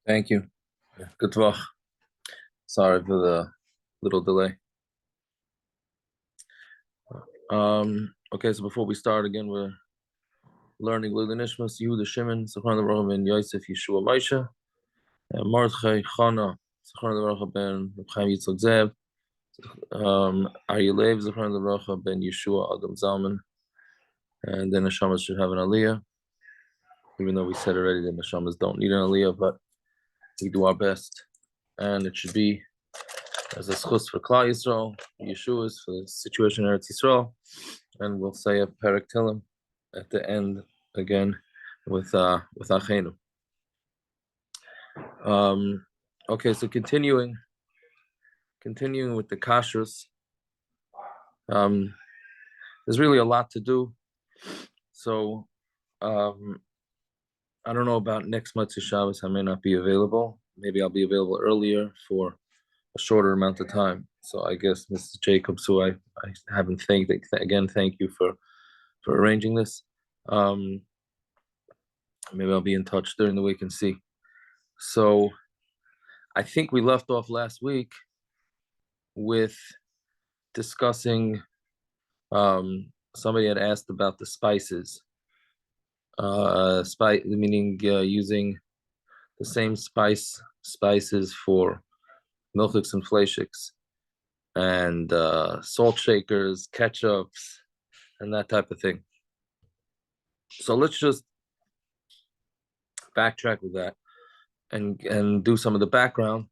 Thank you. Good talk. Sorry for the little delay. Okay, so before we start again, we're learning Lili Nishmas, Yehuda Shimon, Zechron Baruch ben Yosef Yeshua Moshe, Mordechai Chana, Zechron Baruch ben Chaim Yitzchak Zev, Aryalev, Zechron Baruch ben Yeshua Adam Zalman, and then the Neshamas should have an Aliyah, even though we said already that Neshamas don't need an Aliyah, but we do our best, and it should be as a schus for Klal Yisrael, Yeshua's for the situation in Eretz Yisrael, and we'll say a Perek Tillim at the end again with Achenu. Okay, so continuing with the Kashrus, there's really a lot to do. So I don't know about next Motzei Shabbos. I may not be available. Maybe I'll be available earlier for a shorter amount of time. So I guess Mr. Jacobs, who I haven't thanked again, thank you for arranging this. Maybe I'll be in touch during the week and see. So I think we left off last week with discussing, somebody had asked about the spices, meaning using the same spices for milchiks and fleishiks and salt shakers, ketchups, and that type of thing. So let's just backtrack with that and do some of the background.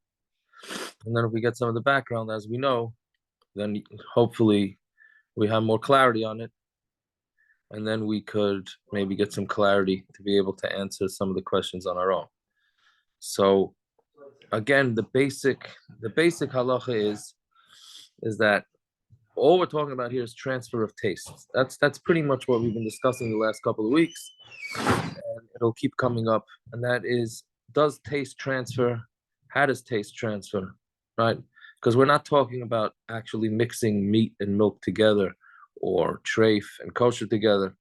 And then if we get some of the background, as we know, then hopefully we have more clarity on it. And then we could maybe get some clarity to be able to answer some of the questions on our own. So again, the basic halacha is that all we're talking about here is transfer of taste. That's pretty much what we've been discussing the last couple of weeks, and it'll keep coming up. And that is, does taste transfer? How does taste transfer? Right? Because we're not talking about actually mixing meat and milk together or treif and kosher together.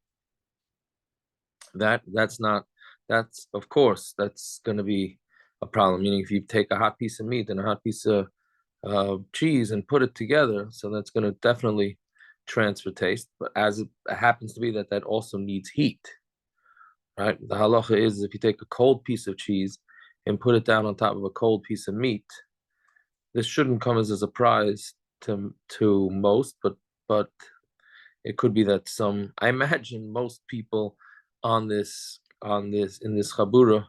That's of course that's going to be a problem. Meaning, if you take a hot piece of meat and a hot piece of cheese and put it together, so that's going to definitely transfer taste. But as it happens to be that also needs heat, right? The halacha is, if you take a cold piece of cheese and put it down on top of a cold piece of meat, this shouldn't come as a surprise to most, but it could be that I imagine most people in this chabura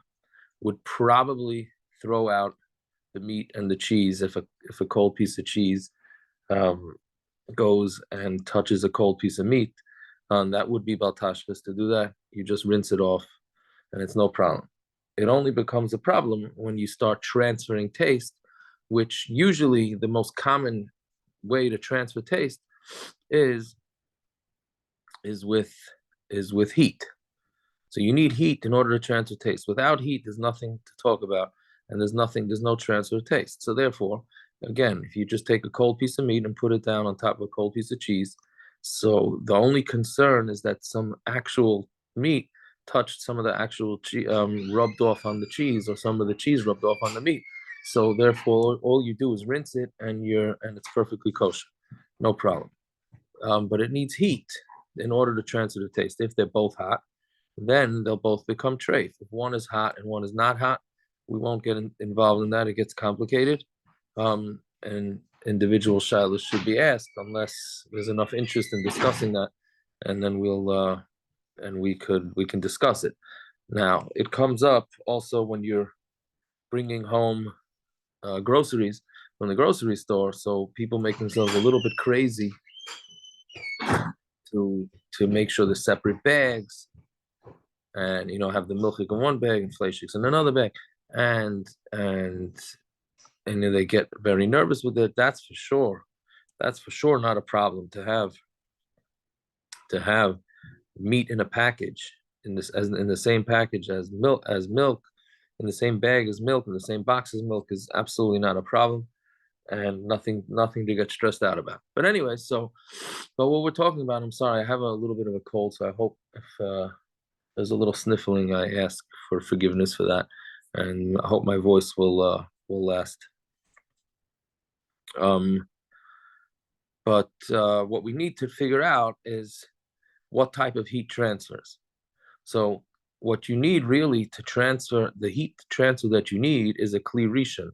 would probably throw out the meat and the cheese if a cold piece of cheese goes and touches a cold piece of meat. That would be baltashkas to do that. You just rinse it off, and it's no problem. It only becomes a problem when you start transferring taste, which usually the most common way to transfer taste is with heat. So you need heat in order to transfer taste. Without heat, there's nothing to talk about, and there's no transfer of taste. So therefore, again, if you just take a cold piece of meat and put it down on top of a cold piece of cheese, so the only concern is that some actual meat touched some of the actual rubbed off on the cheese, or some of the cheese rubbed off on the meat. So therefore, all you do is rinse it, and it's perfectly kosher, no problem. But it needs heat in order to transfer the taste. If they're both hot, then they'll both become treif. If one is hot and one is not hot, we won't get involved in that. It gets complicated, and individual shilas should be asked unless there's enough interest in discussing that, and then we can discuss it. Now, it comes up also when you're bringing home groceries from the grocery store. So people make themselves a little bit crazy to make sure there's separate bags, and have the milchik in one bag and fleishiks in another bag, and then they get very nervous with it. That's for sure not a problem to have meat in a package in the same package as milk, in the same bag as milk, in the same box as milk, is absolutely not a problem, and nothing to get stressed out about. But anyway, but what we're talking about, I'm sorry, I have a little bit of a cold, so I hope if there's a little sniffling, I ask for forgiveness for that. and I hope my voice will last. But what we need to figure out is what type of heat transfers. So what you need really to transfer the heat transfer that you need is a kli rishon.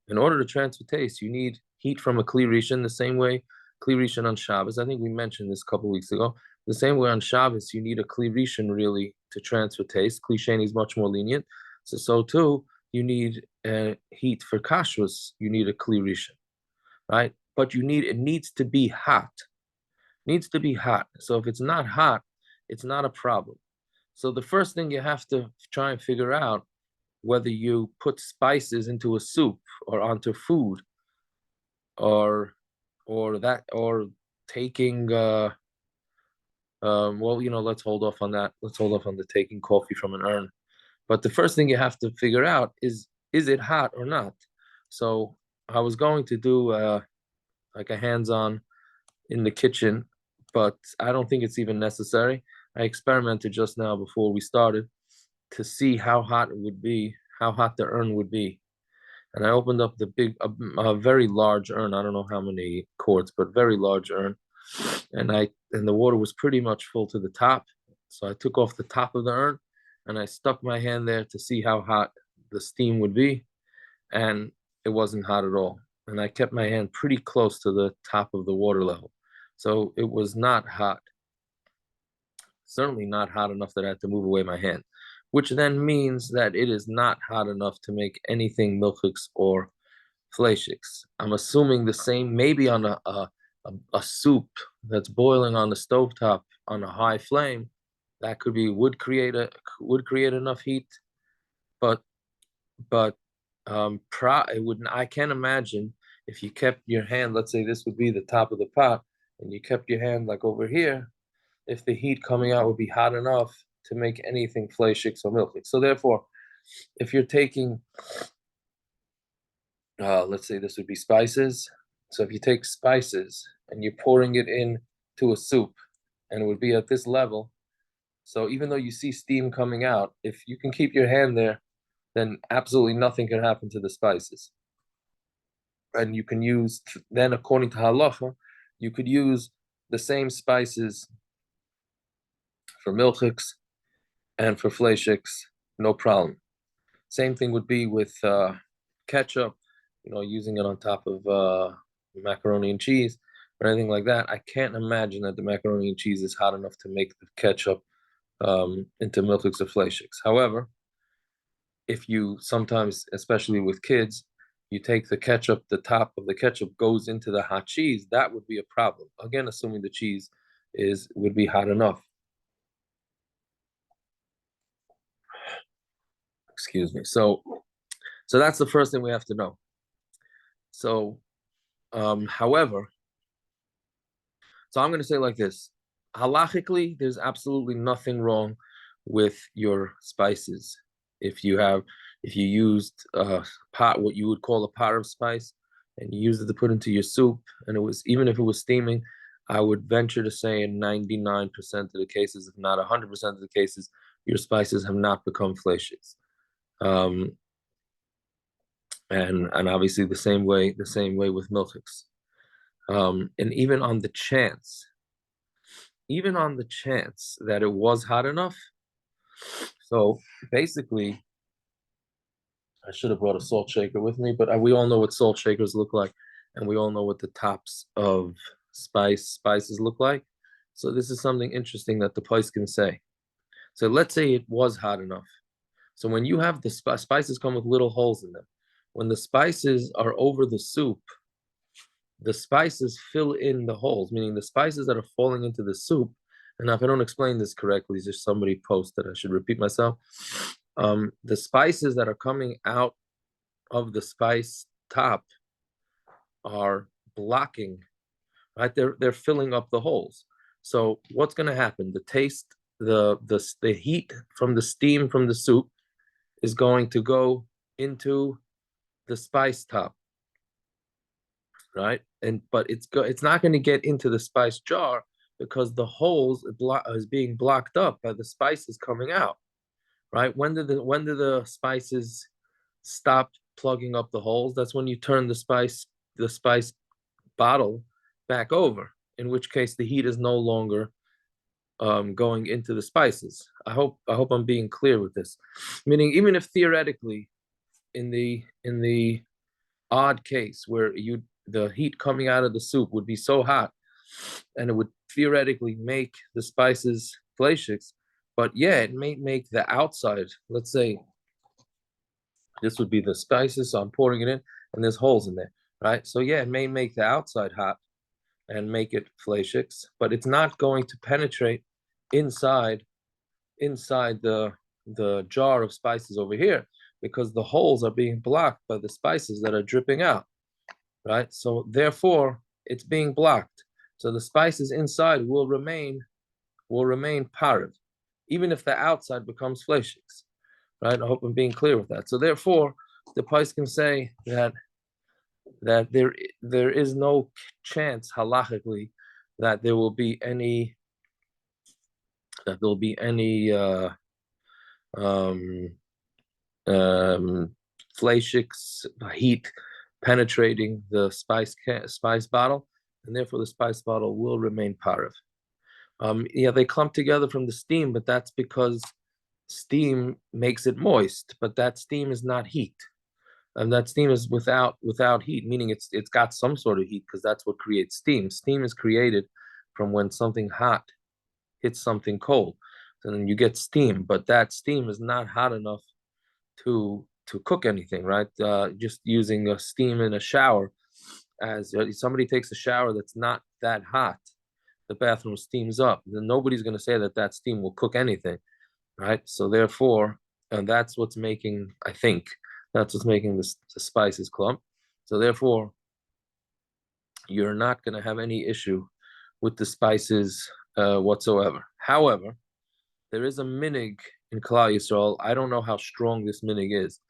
In order to transfer taste, you need heat from a kli rishon, the same way kli rishon on Shabbos. I think we mentioned this a couple of weeks ago. The same way on Shabbos, you need a kli rishon really to transfer taste. Kli sheni is much more lenient. So too, you need heat for kashrus. You need a kli rishon, right? But it needs to be hot. Needs to be hot. So if it's not hot, it's not a problem. So the first thing you have to try and figure out whether you put spices into a soup or onto food, or taking well, let's hold off on that. Let's hold off on the taking coffee from an urn. But the first thing you have to figure out is it hot or not? So I was going to do like a hands-on in the kitchen, but I don't think it's even necessary. I experimented just now before we started to see how hot it would be, how hot the urn would be. And I opened up a very large urn. I don't know how many quarts, but very large urn. And the water was pretty much full to the top. So I took off the top of the urn and I stuck my hand there to see how hot the steam would be. And it wasn't hot at all. And I kept my hand pretty close to the top of the water level. So it was not hot. Certainly not hot enough that I had to move away my hand, which then means that it is not hot enough to make anything milchiks or fleishiks. I'm assuming the same, maybe on a soup that's boiling on the stovetop on a high flame, that would create enough heat, but it wouldn't. I can't imagine if you kept your hand. Let's say this would be the top of the pot, and you kept your hand like over here, if the heat coming out would be hot enough to make anything fleishiks or milchiks. So therefore, if you're taking, let's say this would be spices. So if you take spices and you're pouring it into a soup, and it would be at this level. So even though you see steam coming out, if you can keep your hand there, then absolutely nothing can happen to the spices. And you can use, then according to halacha, you could use the same spices for milchiks and for fleishiks, no problem. Same thing would be with ketchup, using it on top of macaroni and cheese or anything like that. I can't imagine that the macaroni and cheese is hot enough to make the ketchup into milchiks or fleishiks. However, if you sometimes, especially with kids, you take the ketchup, the top of the ketchup goes into the hot cheese, that would be a problem. Again, assuming the cheese would be hot enough. Excuse me. So that's the first thing we have to know. So, however, so I'm going to say like this: halachically, there's absolutely nothing wrong with your spices. If you used a pot, what you would call a pot of spice, and you used it to put into your soup, and even if it was steaming, I would venture to say in 99% of the cases, if not 100% of the cases, your spices have not become fleishiks. And obviously the same way with milchiks. And even on the chance that it was hot enough, so basically, I should have brought a salt shaker with me, but we all know what salt shakers look like, and we all know what the tops of spices look like. So this is something interesting that the place can say. So let's say it was hot enough. So when you have the spices come with little holes in them, when the spices are over the soup, the spices fill in the holes, meaning the spices that are falling into the soup. And now if I don't explain this correctly, there's somebody post that I should repeat myself. The spices that are coming out of the spice top are blocking, right? They're filling up the holes. So what's going to happen? The heat from the steam from the soup is going to go into the spice top, right? But it's not going to get into the spice jar because the holes is being blocked up by the spices coming out, right? When do the spices stop plugging up the holes, that's when you turn the spice bottle back over, in which case the heat is no longer going into the spices. I hope I'm being clear with this. Meaning, even if theoretically, in the odd case where the heat coming out of the soup would be so hot, and it would theoretically make the spices fleischiks, but yeah, it may make the outside. Let's say this would be the spices, so I'm pouring it in, and there's holes in there, right? So yeah, it may make the outside hot and make it fleischiks, but it's not going to penetrate inside the jar of spices over here, because the holes are being blocked by the spices that are dripping out, right? So therefore, it's being blocked. So the spices inside will remain parve, even if the outside becomes fleischiks, right? I hope I'm being clear with that. So therefore, the Pais can say that there is no chance halachically that there will be any um fleischiks heat penetrating the spice bottle, and therefore the spice bottle will remain parv. Yeah, they clump together from the steam, but that's because steam makes it moist, but that steam is not heat. And that steam is without heat, meaning it's got some sort of heat, because that's what creates steam. Steam is created from when something hot hits something cold. And then you get steam, but that steam is not hot enough to cook anything, right? Just using a steam in a shower, as somebody takes a shower that's not that hot, the bathroom steams up. Then nobody's going to say that steam will cook anything, right? So therefore, and that's what's making, I think, that's what's making the spices clump. So therefore, you're not going to have any issue with the spices whatsoever. However, there is a minig in Klal Yisrael. I don't know how strong this minig is,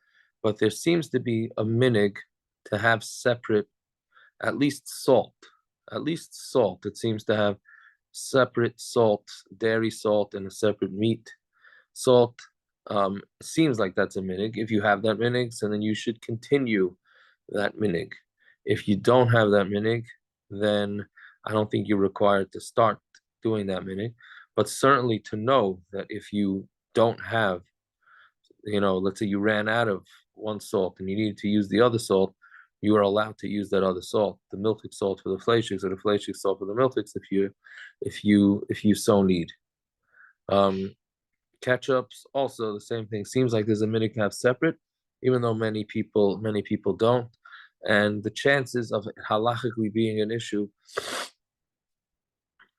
but there seems to be a minig to have separate, at least salt. At least salt. It seems to have separate salt, dairy salt, and a separate meat salt. Seems like that's a minig. If you have that minig, so then you should continue that minig. If you don't have that minig, then I don't think you're required to start doing that minig. But certainly to know that if you don't have, let's say you ran out of one salt and you needed to use the other salt, you are allowed to use that other salt, the milchik salt for the fleischiks, or the fleishik salt for the milchiks, if you so need. Ketchups also the same thing. Seems like there's a minig to have separate, even though many people don't, and the chances of it halachically being an issue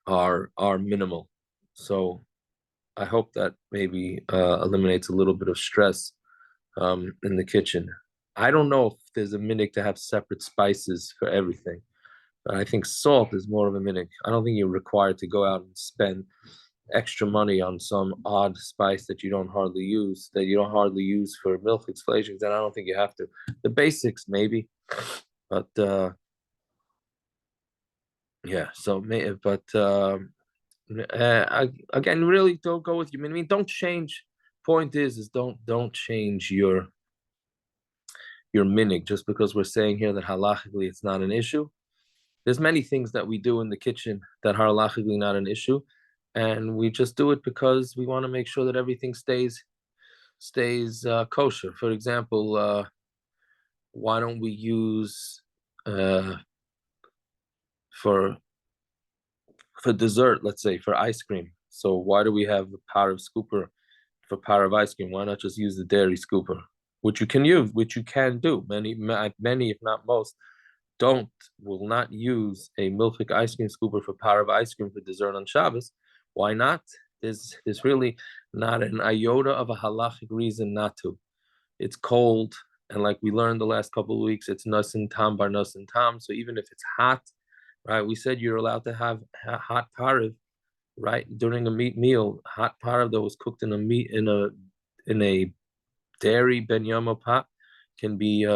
are minimal. So I hope that maybe eliminates a little bit of stress in the kitchen. I don't know if there's a minig to have separate spices for everything, but I think salt is more of a minig. I don't think you're required to go out and spend extra money on some odd spice that you don't hardly use for milk exfoliations, and I don't think you have to. The basics maybe, but yeah. So, but again, really don't go with you. I mean, don't change. Point is don't change your minig just because we're saying here that halachically it's not an issue. There's many things that we do in the kitchen that are halachically not an issue, and we just do it because we want to make sure that everything stays kosher. For example, why don't we use for dessert, let's say for ice cream? So why do we have a power of scooper for power of ice cream? Why not just use the dairy scooper, which you can use, which you can do. Many, if not most, will not use a milchik ice cream scooper for power of ice cream for dessert on Shabbos. Why not? There's really not an iota of a halachic reason not to. It's cold, and like we learned the last couple of weeks, it's nasin tam bar nasin tam. So even if it's hot, right? We said you're allowed to have hot parav, right? During a meat meal, hot parav that was cooked in a dairy ben yama pot can be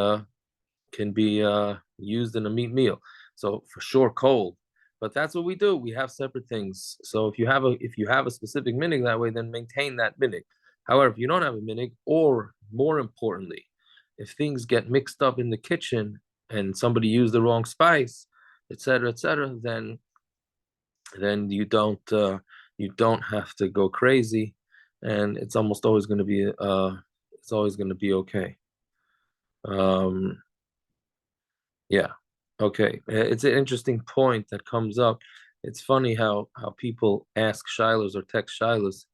used in a meat meal. So for sure cold. But that's what we do. We have separate things. So if you have a specific minig that way, then maintain that minig. However, if you don't have a minig, or more importantly, if things get mixed up in the kitchen and somebody used the wrong spice, etc., then you don't have to go crazy, and it's almost always going to be okay. Yeah, okay. It's an interesting point that comes up. It's funny how people ask shilas or text shilas.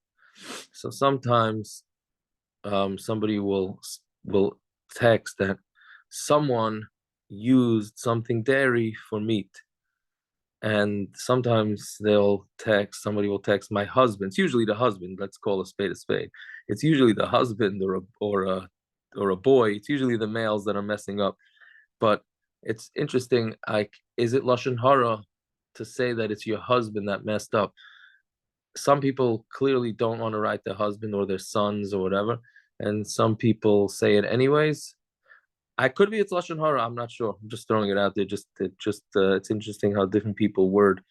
So sometimes somebody will text that someone used something dairy for meat, and sometimes somebody will text my husband. It's usually the husband. Let's call a spade a spade. It's usually the husband or a boy. It's usually the males that are messing up. But it's interesting. Like, is it lashon hara to say that it's your husband that messed up? Some people clearly don't want to write their husband or their sons or whatever, and some people say it anyways. I could be it's lashon hara. I'm not sure. I'm just throwing it out there. It's interesting how different people word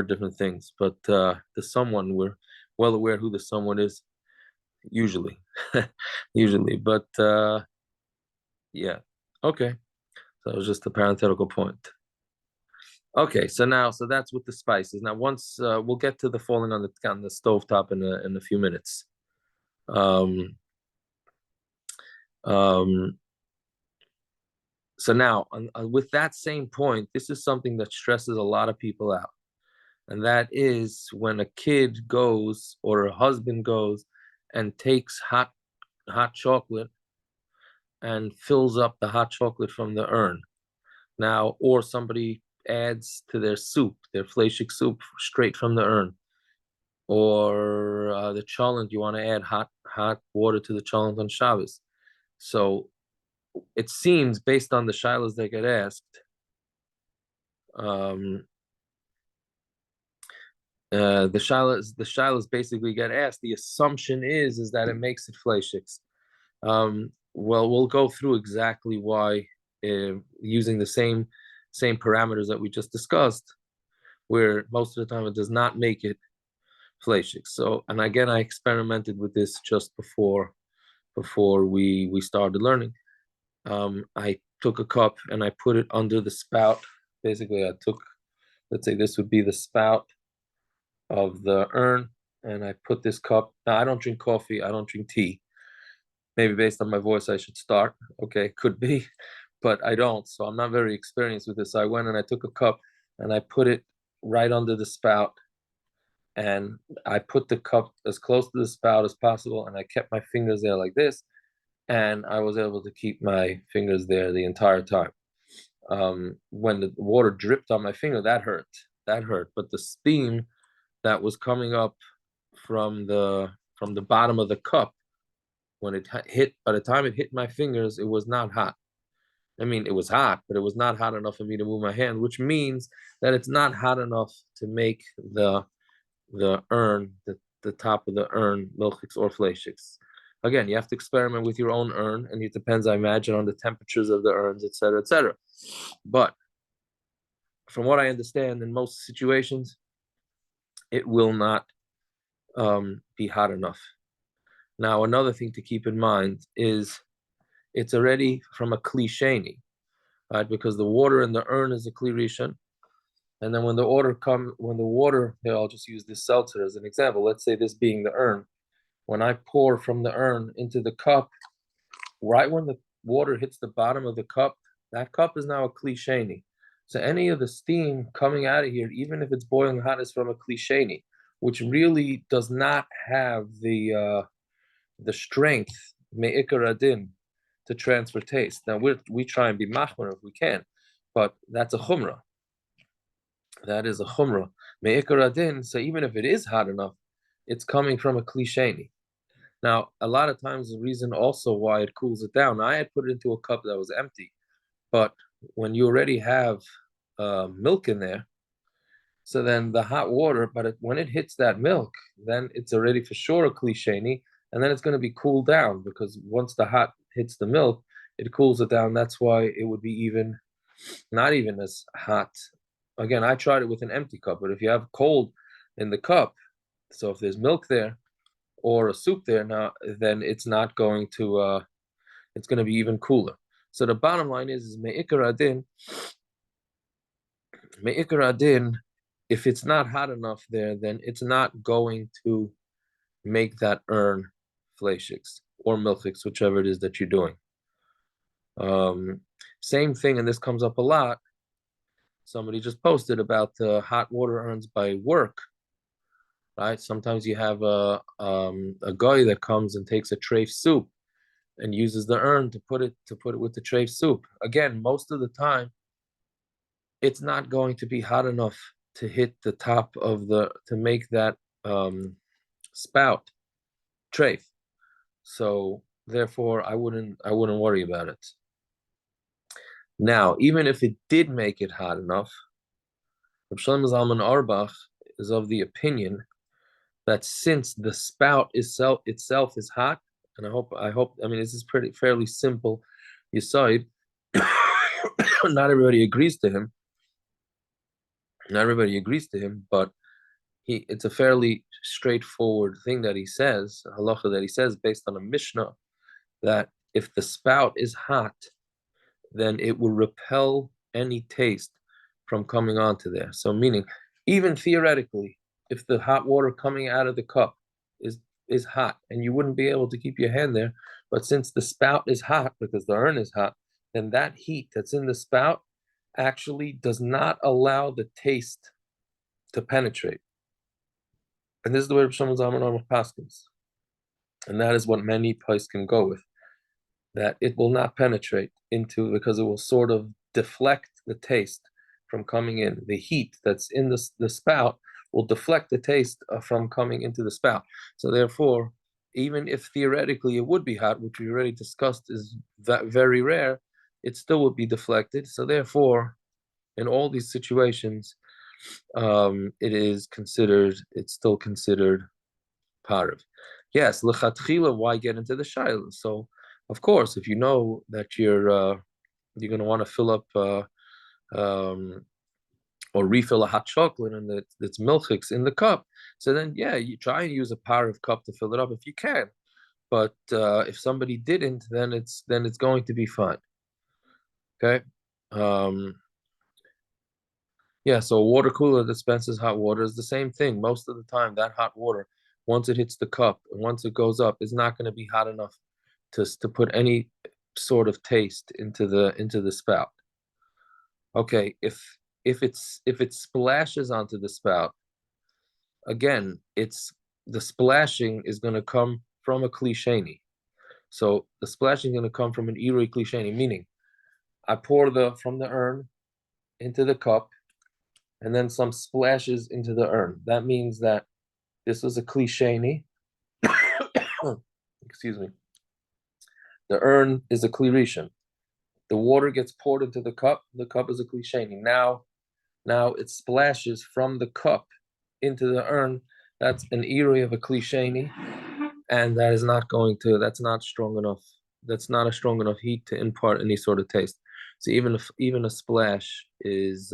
different things. But the someone, we're well aware who the someone is usually, usually. But yeah, okay. So it was just a parenthetical point. Okay, so that's with the spices. Now, once we'll get to the falling on the stovetop in a few minutes. Um, um, so now, with that same point, this is something that stresses a lot of people out, and that is when a kid goes or a husband goes and takes hot chocolate and fills up the hot chocolate from the urn. Now, or somebody adds to their soup, their fleshik soup, straight from the urn, or the cholent, you want to add hot water to the cholent on Shabbos. So it seems, based on the shilas that get asked, the shilas basically get asked. The assumption is that it makes it fleishiks. Well, we'll go through exactly why, using the same parameters that we just discussed, where most of the time it does not make it fleishiks. So, and again, I experimented with this just before we started learning. I took a cup and I put it under the spout. Basically, I took, let's say this would be the spout of the urn, and I put this cup. Now, I don't drink coffee. I don't drink tea. Maybe based on my voice, I should start. Okay, could be, but I don't. So I'm not very experienced with this. So I went and I took a cup and I put it right under the spout, and I put the cup as close to the spout as possible, and I kept my fingers there like this, and I was able to keep my fingers there the entire time. When the water dripped on my finger, that hurt. But the steam that was coming up from the bottom of the cup, when it hit, by the time it hit my fingers, it was not hot. I mean, it was hot, but it was not hot enough for me to move my hand, which means that it's not hot enough to make the urn, the top of the urn, milchiks or fleishiks. Again, you have to experiment with your own urn, and it depends, I imagine, on the temperatures of the urns, etc., etc. But from what I understand, in most situations, it will not be hot enough. Now, another thing to keep in mind is it's already from a kli sheni, right? Because the water in the urn is a kli rishon, and then when the water, here I'll just use this seltzer as an example. Let's say this being the urn. When I pour from the urn into the cup, right when the water hits the bottom of the cup, that cup is now a kli sheni. So any of the steam coming out of here, even if it's boiling hot, is from a kli sheni, which really does not have the strength me'ikar adin to transfer taste. Now we try and be machmer if we can, but that's a chumrah. That is a chumrah me'ikar adin. So even if it is hot enough, it's coming from a kli sheni. Now, a lot of times the reason also why it cools it down, I had put it into a cup that was empty, but when you already have milk in there, so then the hot water, but when it hits that milk, then it's already for sure a kli sheni, and then it's going to be cooled down, because once the hot hits the milk, it cools it down. That's why it would be not even as hot. Again, I tried it with an empty cup, but if you have cold in the cup, so if there's milk there or a soup there now, then it's not going to it's going to be even cooler. So the bottom line is me'ikar adin, if it's not hot enough there, then it's not going to make that urn fleishiks or milchiks, whichever it is that you're doing. Same thing, and this comes up a lot. Somebody just posted about the hot water urns by work, right? Sometimes you have a guy that comes and takes a treif soup and uses the urn to put it with the treif soup. Again, most of the time, it's not going to be hot enough to hit the top of to make that spout treif. So therefore, I wouldn't worry about it. Now, even if it did make it hot enough, Reb Shlomo Zalman Auerbach is of the opinion that since the spout itself is hot, and I mean, this is fairly simple. You saw it. Not everybody agrees to him. Not everybody agrees to him, but it's a fairly straightforward thing that he says, halacha that he says based on a Mishnah, that if the spout is hot, then it will repel any taste from coming onto there. So meaning, even theoretically, if the hot water coming out of the cup is hot and you wouldn't be able to keep your hand there, but since the spout is hot because the urn is hot, then that heat that's in the spout actually does not allow the taste to penetrate. And this is the way Reb Shlomo Zalman Auerbach paskins. And that is what many places can go with, that it will not penetrate into, because it will sort of deflect the taste from coming in. The heat that's in the spout will deflect the taste from coming into the spout. So therefore, even if theoretically it would be hot, which we already discussed is that very rare, it still would be deflected. So therefore, in all these situations, it's still considered parav. Yes, lechatchila, why get into the shayla? So, of course, if you know that you're going to want to fill up or refill a hot chocolate and it's milchiks in the cup, so then yeah, you try and use a parav cup to fill it up if you can. But if somebody didn't, then it's going to be fine. Okay. Yeah, so a water cooler dispenses hot water is the same thing. Most of the time, that hot water, once it hits the cup and once it goes up, is not going to be hot enough to put any sort of taste into the spout. Okay, if it splashes onto the spout, again, the splashing is going to come from a klisheni. So the splashing is going to come from an irui klisheni, meaning I pour from the urn into the cup, and then some splashes into the urn. That means that this was a klisheni. Excuse me. The urn is a klirishan. The water gets poured into the cup. The cup is a klisheni. Now it splashes from the cup into the urn. That's an iri of a klisheni, and that's not strong enough. That's not a strong enough heat to impart any sort of taste. So even a splash is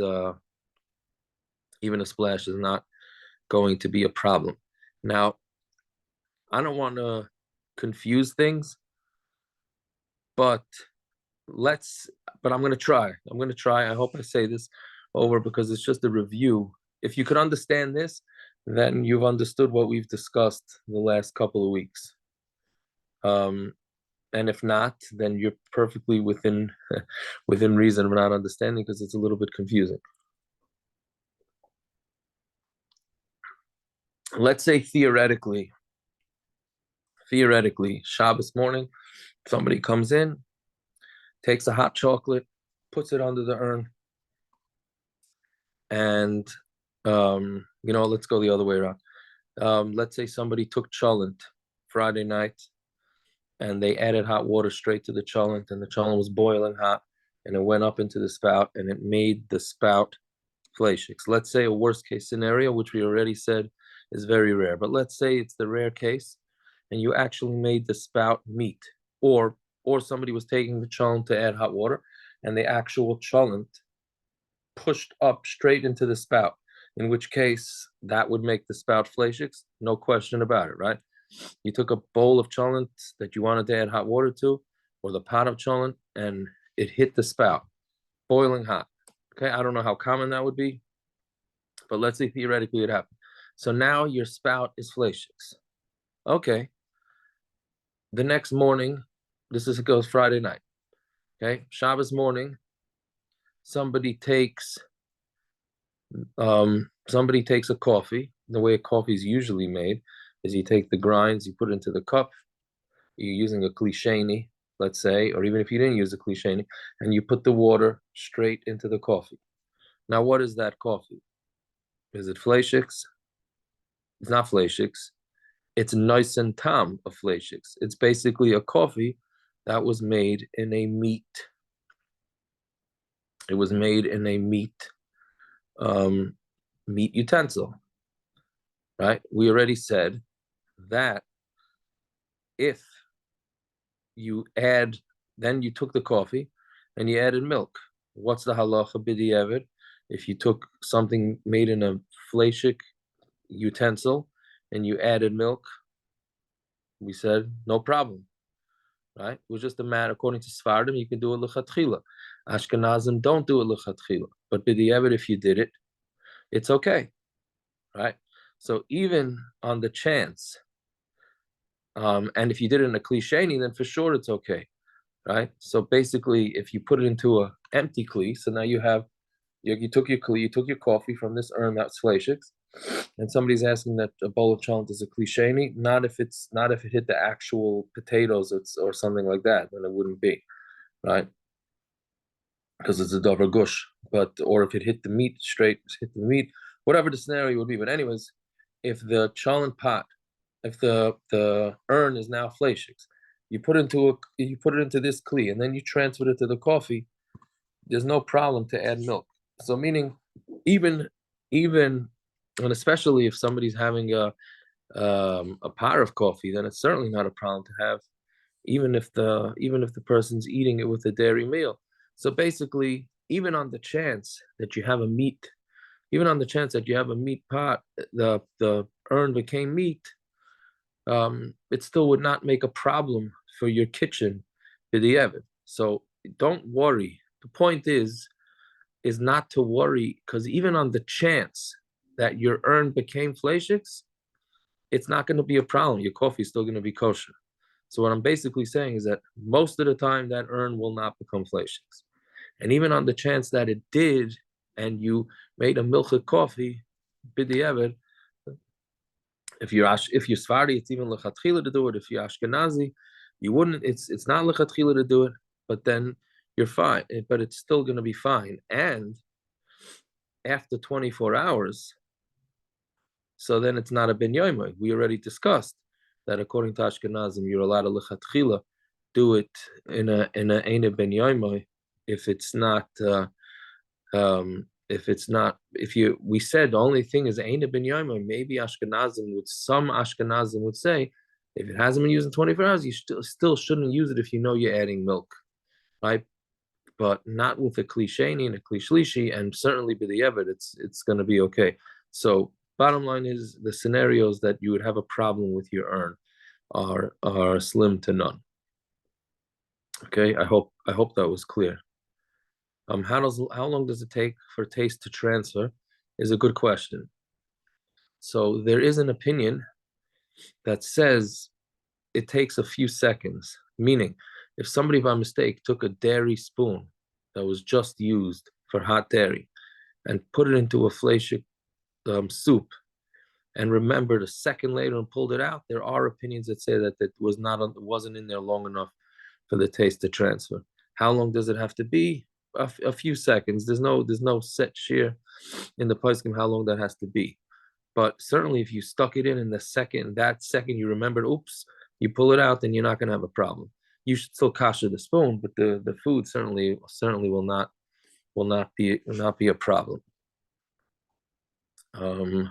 not going to be a problem. Now, I don't want to confuse things, but I'm going to try. I hope I say this over because it's just a review. If you could understand this, then you've understood what we've discussed the last couple of weeks. And if not, then you're perfectly within reason of not understanding because it's a little bit confusing. Let's say theoretically, Shabbos morning, somebody comes in, takes a hot chocolate, puts it under the urn, and let's go the other way around. Let's say somebody took cholent Friday night, and they added hot water straight to the cholent, and the cholent was boiling hot, and it went up into the spout, and it made the spout fleishiks. Let's say a worst case scenario, which we already said is very rare, but let's say it's the rare case, and you actually made the spout meat, or somebody was taking the cholent to add hot water, and the actual cholent pushed up straight into the spout, in which case that would make the spout fleishiks, no question about it, right? You took a bowl of cholent that you wanted to add hot water to, or the pot of cholent, and it hit the spout, boiling hot. Okay, I don't know how common that would be, but let's say theoretically it happened. So now your spout is fleishiks. Okay. The next morning, it goes Friday night. Okay, Shabbos morning, somebody takes a coffee. The way a coffee is usually made is you take the grinds, you put it into the cup, you're using a klisheni, let's say, or even if you didn't use a klisheni, and you put the water straight into the coffee. Now, what is that coffee? Is it fleishiks? It's not fleishiks. It's nice and tam of fleishiks. It's basically a coffee that was made in a meat. It was made in a meat utensil, right? We already said that if you add, then you took the coffee and you added milk. What's the halacha b'di'evid? If you took something made in a fleishik utensil and you added milk, we said no problem, right? It was just a matter, according to Sfardim, you can do it lechatchila. Ashkenazim don't do it lechatchila, but b'di'evid, if you did it, it's okay, right? So even on the chance, and if you did it in a klisheni, then for sure it's okay, right? So basically, if you put it into an empty kli, so now you took your kli, you took your coffee from this urn that's fleishiks, and somebody's asking that a bowl of cholent is a klisheni, not if it hit the actual potatoes or something like that, then it wouldn't be, right? Because it's a davar gush, or if it hit the meat straight, hit the meat, whatever the scenario would be. But anyways, if the cholent pot, if the urn is now fleishiks, you put it into this kli, and then you transfer it to the coffee, there's no problem to add milk. So meaning, even and especially if somebody's having a pot of coffee, then it's certainly not a problem to have, even if the person's eating it with a dairy meal. So basically, even on the chance that you have a meat pot, the urn became meat, it still would not make a problem for your kitchen b'di'evid. So don't worry. The point is not to worry, because even on the chance that your urn became fleishiks, it's not going to be a problem. Your coffee is still going to be kosher. So what I'm basically saying is that most of the time that urn will not become fleishiks. And even on the chance that it did, and you made a milchik coffee, b'di'evid, if you're Sfardi, it's even lechatchila to do it. If you're Ashkenazi, you wouldn't. It's not lechatchila to do it, but then you're fine. But it's still going to be fine. And after 24 hours, so then it's not a ben yoimai. We already discussed that according to Ashkenazim, you're allowed to lechatchila do it in a ben yoimai if it's not. We said the only thing is Eina ben Yoma, maybe some Ashkenazim would say, if it hasn't been used in 24 hours, you still shouldn't use it if you know you're adding milk, right? But not with a klisheni and a klishlishi, and certainly b'di'evid, it's going to be okay. So bottom line is, the scenarios that you would have a problem with your urn are slim to none. Okay, I hope that was clear. How long does it take for taste to transfer is a good question. So there is an opinion that says it takes a few seconds, meaning if somebody by mistake took a dairy spoon that was just used for hot dairy and put it into a fleishik soup and remembered a second later and pulled it out, there are opinions that say that it wasn't in there long enough for the taste to transfer. How long does it have to be? A few seconds. There's no set shear in the poskim how long that has to be. But certainly, if you stuck it in that second you remembered, oops, you pull it out, then you're not going to have a problem. You should still kasher the spoon, but the food certainly will not be a problem. Okay,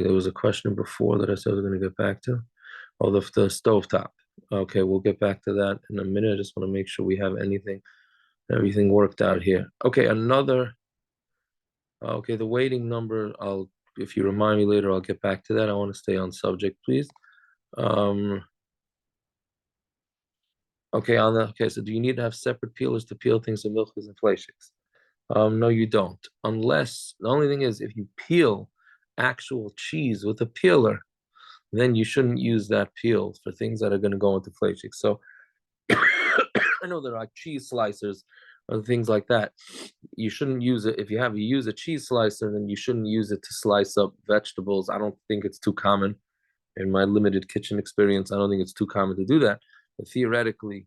there was a question before that I said I was going to get back to. Oh, the stovetop. Okay, we'll get back to that in a minute. I just want to make sure we have everything worked out here. Okay, the waiting number, if you remind me later, I'll get back to that. I want to stay on subject, please. Okay, so do you need to have separate peelers to peel things in milchas and fleischiks? No, you don't. Unless the only thing is if you peel actual cheese with a peeler, then you shouldn't use that peel for things that are going to go into fleischiks. So I know there are like cheese slicers or things like that. You shouldn't use it. If you use a cheese slicer, then you shouldn't use it to slice up vegetables. I don't think it's too common in my limited kitchen experience. I don't think it's too common to do that. But theoretically,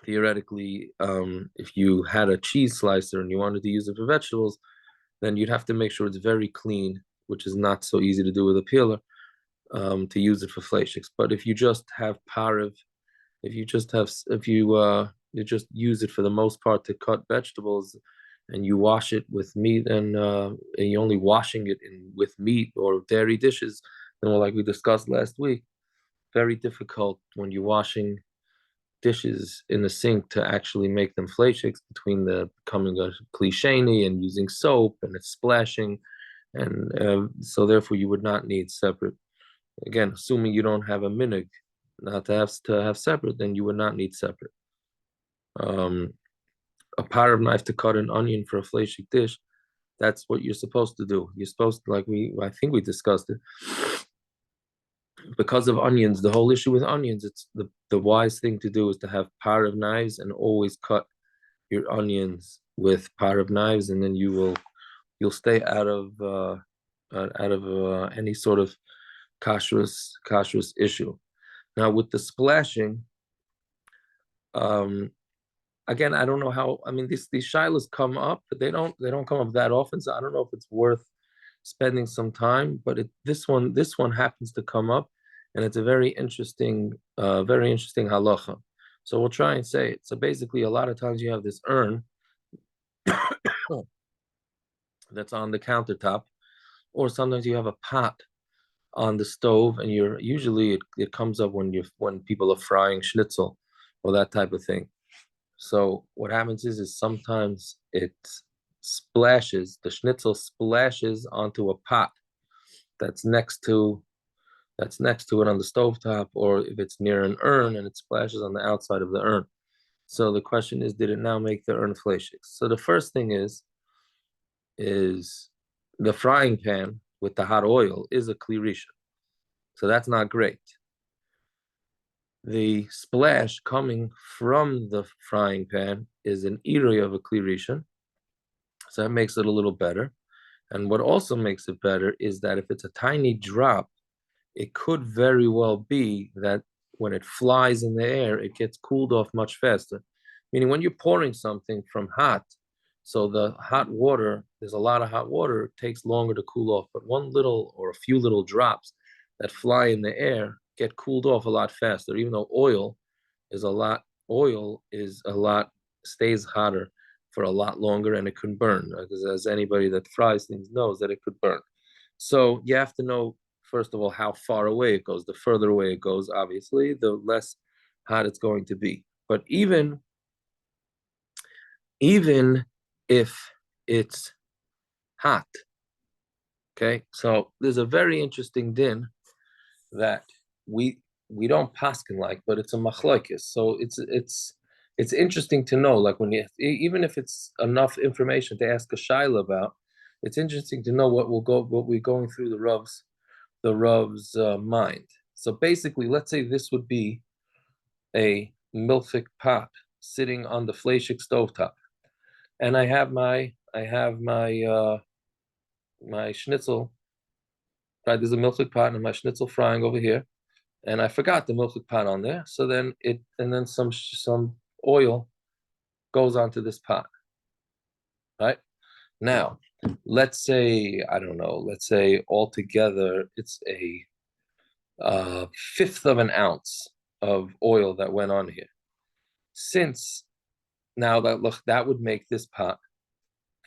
if you had a cheese slicer and you wanted to use it for vegetables, then you'd have to make sure it's very clean, which is not so easy to do with a peeler, to use it for fleischiks. But if you just have pareve, if you just use it for the most part to cut vegetables, and you wash it with meat, and you're only washing it with meat or dairy dishes, then like we discussed last week, very difficult when you're washing dishes in the sink to actually make them fleischiks between the becoming a cliché and using soap and it's splashing, and so therefore you would not need separate. Again, assuming you don't have a minig not to have separate, then you would not need separate. A pair of knife to cut an onion for a fleishik dish, that's what you're supposed to do. You're supposed to, I think we discussed it. Because of onions, the whole issue with onions, it's the wise thing to do is to have pair of knives and always cut your onions with pair of knives, and then you'll stay out of any sort of kashrus issue. Now with the splashing, again, I don't know how. I mean, these shilas come up, but they don't come up that often. So I don't know if it's worth spending some time. But this one happens to come up, and it's a very interesting halacha. So we'll try and say it. So basically, a lot of times you have this urn that's on the countertop, or sometimes you have a pot on the stove, and it comes up when people are frying schnitzel or that type of thing. So what happens is sometimes the schnitzel splashes onto a pot that's next to it on the stovetop, or if it's near an urn and it splashes on the outside of the urn. So the question is, did it now make the urn fleishik? So the first thing is the frying pan with the hot oil is a kli rishon. So that's not great. The splash coming from the frying pan is an area of a kli rishon. So that makes it a little better. And what also makes it better is that if it's a tiny drop, it could very well be that when it flies in the air, it gets cooled off much faster. Meaning when you're pouring something from hot, so the hot water, there's a lot of hot water, it takes longer to cool off. But one little or a few little drops that fly in the air get cooled off a lot faster, even though oil is a lot, stays hotter for a lot longer, and it can burn, because as anybody that fries things knows that it could burn. So you have to know, first of all, how far away it goes. The further away it goes, obviously, the less hot it's going to be. But even if it's hot, okay, so there's a very interesting din that we don't paskin like, but it's a machlokes. So it's interesting to know, like when you, even if it's enough information to ask a shaila about, it's interesting to know what we're going through the Rav's mind. So basically, let's say this would be a milfik pot sitting on the fleishik stovetop, and my schnitzel. Right, there's a milfik pot and my schnitzel frying over here, and I forgot the milk pot on there. So then some oil goes onto this pot, right? Now, let's say, I don't know, let's say altogether it's a fifth of an ounce of oil that went on here. Since now that would make this pot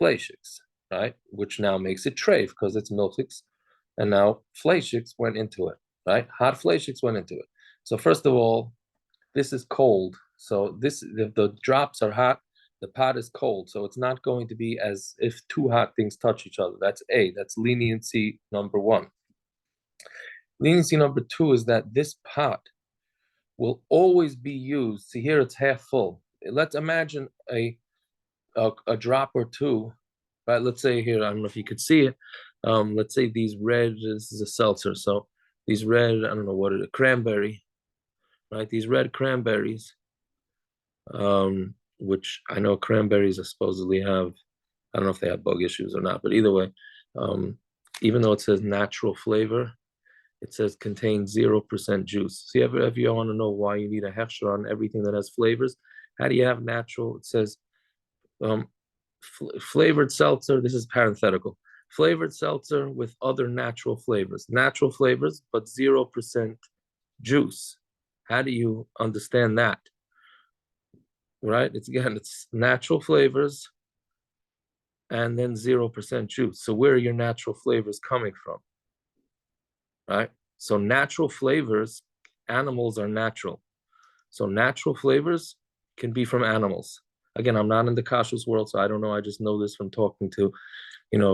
fleischiks, right? Which now makes it treif because it's milchiks, and now fleischiks went into it, right? Hot fleischiks went into it. So first of all, this is cold. So the drops are hot, the pot is cold. So it's not going to be as if two hot things touch each other. That's leniency number one. Leniency number two is that this pot will always be used. See here, it's half full. Let's imagine a drop or two, right? Let's say here, I don't know if you could see it. Let's say these red, this is a seltzer. So these red, I don't know what it is, cranberry, right? These red cranberries, which I know cranberries are supposedly have, I don't know if they have bug issues or not, but either way, even though it says natural flavor, it says contains 0% juice. See, if you want to know why you need a hechsher on everything that has flavors, how do you have natural? It says flavored seltzer. This is parenthetical. Flavored seltzer with other natural flavors. Natural flavors, but 0% juice. How do you understand that? Right? It's natural flavors and then 0% juice. So where are your natural flavors coming from? Right? So natural flavors, animals are natural. So natural flavors can be from animals. Again, I'm not in the Kashrus world, so I don't know. I just know this from talking to,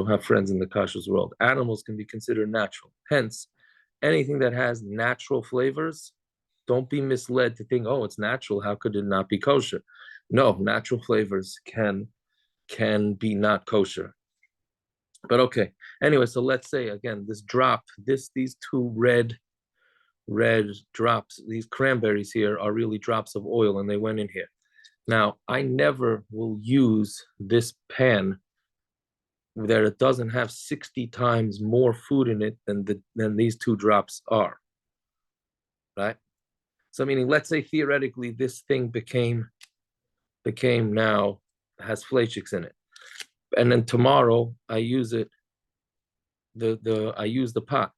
have friends in the Kashrus world. Animals can be considered natural. Hence, anything that has natural flavors, don't be misled to think, oh, it's natural. How could it not be kosher? No, natural flavors can be not kosher. But okay. Anyway, so let's say again, this drop, these two red drops, these cranberries here are really drops of oil, and they went in here. Now, I never will use this pan that it doesn't have 60 times more food in it than these two drops are. Right? So meaning, let's say theoretically this thing became now has fleischiks in it. And then tomorrow I use it, I use the pot.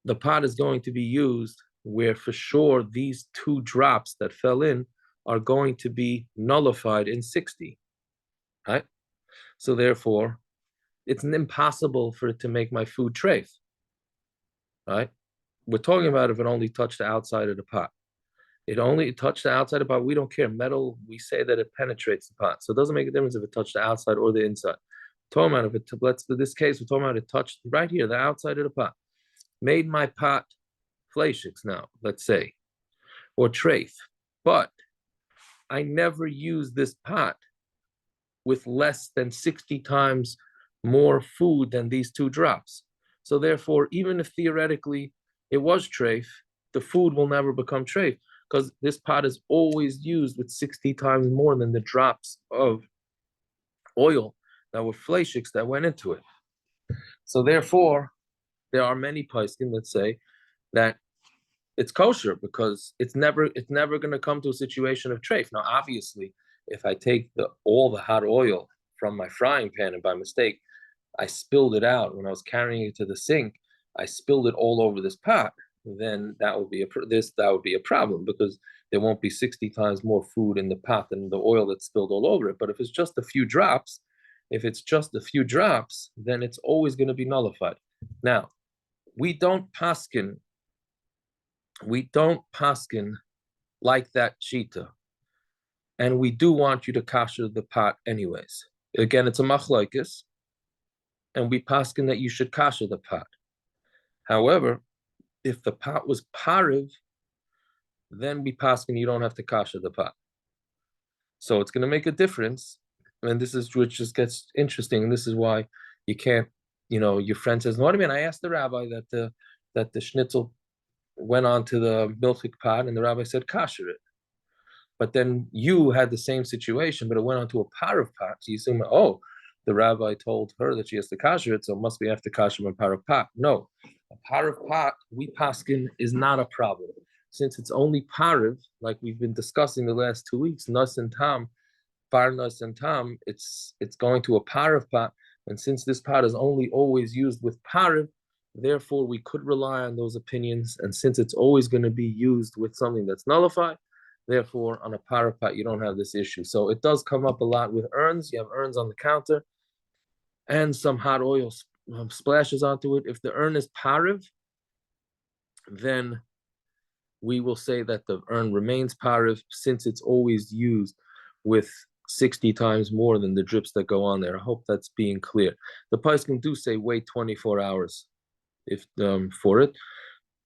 The pot is going to be used where for sure these two drops that fell in are going to be nullified in 60, right? So therefore, it's impossible for it to make my food treif, right? We're talking about if it only touched the outside of the pot. It only touched the outside of the pot. We don't care. Metal, we say that it penetrates the pot. So it doesn't make a difference if it touched the outside or the inside. Talking about if it, let's in this case, we're talking about it touched right here, the outside of the pot. Made my pot fleischiks now, let's say, or treif. But I never use this pot with less than 60 times more food than these two drops. So therefore, even if theoretically it was treif, the food will never become treif because this pot is always used with 60 times more than the drops of oil that were fleischiks that went into it. So therefore, there are many poskim that say that it's kosher because it's never going to come to a situation of treif. Now, obviously, if I take all the hot oil from my frying pan and by mistake I spilled it out when I was carrying it to the sink, I spilled it all over this pot, then that would be a problem because there won't be 60 times more food in the pot than the oil that's spilled all over it. But if it's just a few drops, then it's always going to be nullified. Now, we don't paskin like that shita, and we do want you to kasher the pot anyways. Again, it's a machlokes, and we paskin that you should kasher the pot. However, if the pot was pariv, then we paskin you don't have to kasher the pot. So it's going to make a difference, and this is which just gets interesting. And this is why you can't, your friend says, "No, what do you mean?" I asked the rabbi that the schnitzel went onto the milchik pot, and the rabbi said kasher it. But then you had the same situation, but it went onto a pariv pot. So you assume, oh, the rabbi told her that she has to kasher it, so it must be after kasher and pariv pot. No, a pariv pot, we paskin, is not a problem. Since it's only pariv, like we've been discussing the last 2 weeks, nas and tam, bar nas and tam, it's going to a pariv pot. And since this pot is only always used with pariv, therefore we could rely on those opinions. And since it's always going to be used with something that's nullified, therefore on a pariv pot, you don't have this issue. So it does come up a lot with urns. You have urns on the counter and some hot oil splashes onto it. If the urn is pariv, then we will say that the urn remains pariv since it's always used with 60 times more than the drips that go on there. I hope that's being clear. The poskim do say wait 24 hours if for it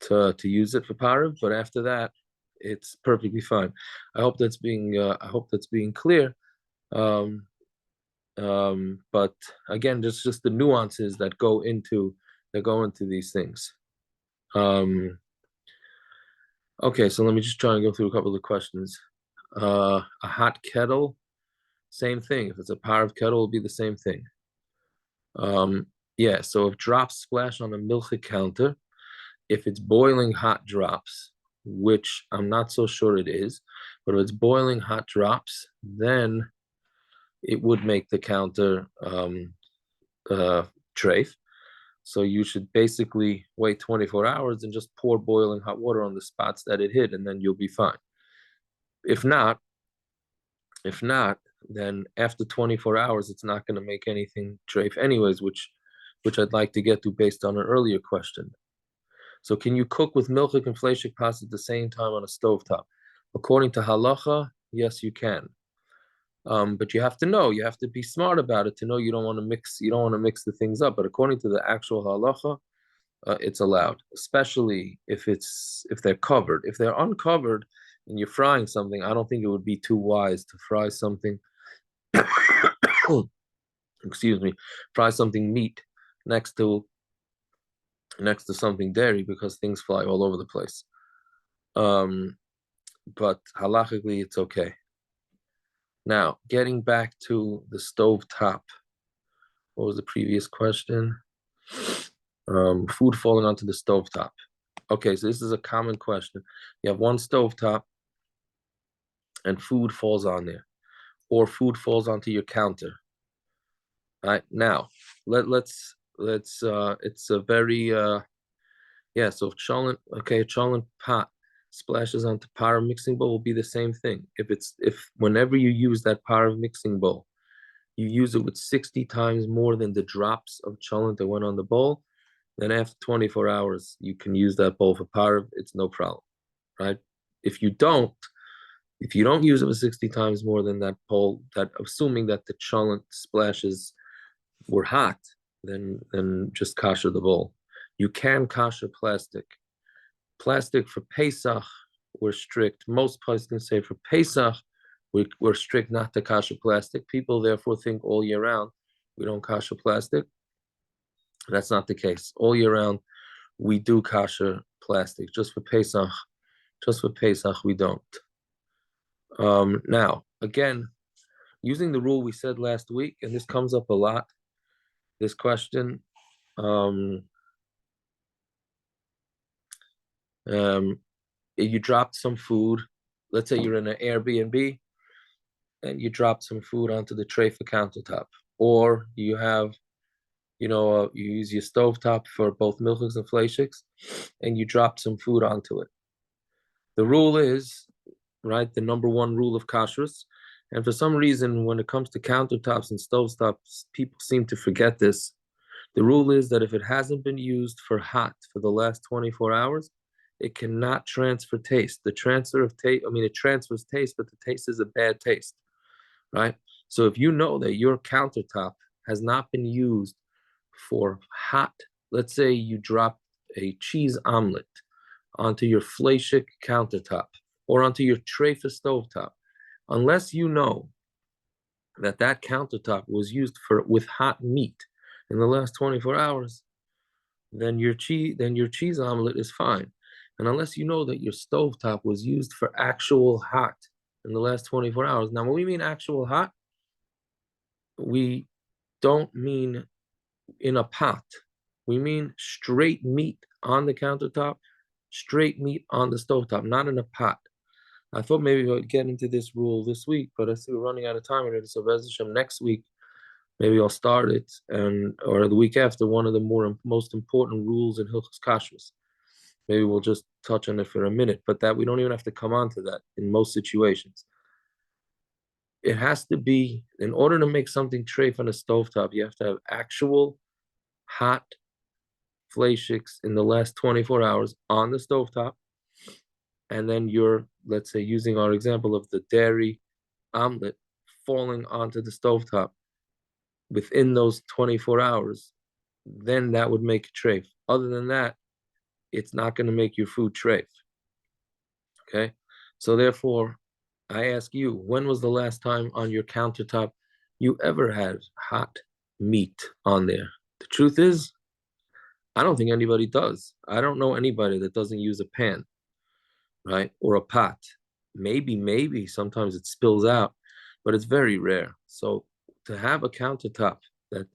to use it for pariv, but after that, it's perfectly fine. I hope that's being clear. But again, there's just the nuances that go into these things. Okay, so let me just try and go through a couple of questions. A hot kettle, same thing. If it's a parav kettle, it'll be the same thing. Yeah, so if drops splash on a milchik counter, if it's boiling hot drops, which I'm not so sure it is, but if it's boiling hot drops, then it would make the counter treif. So you should basically wait 24 hours and just pour boiling hot water on the spots that it hit, and then you'll be fine. If not, then after 24 hours, it's not going to make anything treif anyways, which I'd like to get to based on an earlier question. So can you cook with milchik and fleishik pasta at the same time on a stovetop? According to halacha, yes, you can. But you have to be smart about it to know you don't want to mix the things up. But according to the actual halacha, it's allowed, especially if they're covered. If they're uncovered and you're frying something, I don't think it would be too wise to fry something. Excuse me, fry something meat next to something dairy because things fly all over the place. But halachically, it's okay. Now, getting back to the stove top. What was the previous question? Food falling onto the stove top. Okay, so this is a common question. You have one stove top and food falls on there, or food falls onto your counter. All right, now let's it's a very yeah, so if a cholent pot splashes onto parav mixing bowl will be the same thing. If whenever you use that parav mixing bowl, you use it with 60 times more than the drops of cholent that went on the bowl, then after 24 hours, you can use that bowl for parav. It's no problem, right? If you don't use it with 60 times more than that bowl, that assuming that the cholent splashes were hot, then just kasher the bowl. You can kasher plastic. Plastic for Pesach, we're strict. Most places can say for Pesach, we're strict not to kasher plastic. People therefore think all year round we don't kasher plastic. That's not the case. All year round we do kasher plastic. Just for Pesach we don't. Now again, using the rule we said last week, and this comes up a lot. This question. If you dropped some food, let's say you're in an Airbnb and you dropped some food onto the tray for countertop, or you have, you use your stovetop for both milchiks and fleishiks, and you drop some food onto it. The rule is, right, the number one rule of kashrus, and for some reason, when it comes to countertops and stovetops, people seem to forget this. The rule is that if it hasn't been used for hot for the last 24 hours, it cannot transfer taste. The transfer of taste, it transfers taste, but the taste is a bad taste, right? So if you know that your countertop has not been used for hot, let's say you drop a cheese omelet onto your fleishik countertop or onto your tray for stovetop, unless you know that countertop was used with hot meat in the last 24 hours, then your cheese omelet is fine. And unless you know that your stovetop was used for actual hot in the last 24 hours. Now, when we mean actual hot, we don't mean in a pot. We mean straight meat on the countertop, straight meat on the stovetop, not in a pot. I thought maybe we would get into this rule this week, but I see we're running out of time already. So Bez Hashem, next week, maybe I'll start it, or the week after, one of the most important rules in Hilchos Kashrus. Maybe we'll just touch on it for a minute, but that we don't even have to come on to that in most situations. It has to be, in order to make something treif on a stovetop, you have to have actual hot fleishiks in the last 24 hours on the stovetop. And then you're, let's say, using our example of the dairy omelet falling onto the stovetop within those 24 hours, then that would make it treif. Other than that, it's not going to make your food treif. Okay? So therefore, I ask you, when was the last time on your countertop you ever had hot meat on there? The truth is, I don't think anybody does. I don't know anybody that doesn't use a pan, right? Or a pot. Maybe sometimes it spills out, but it's very rare. So to have a countertop that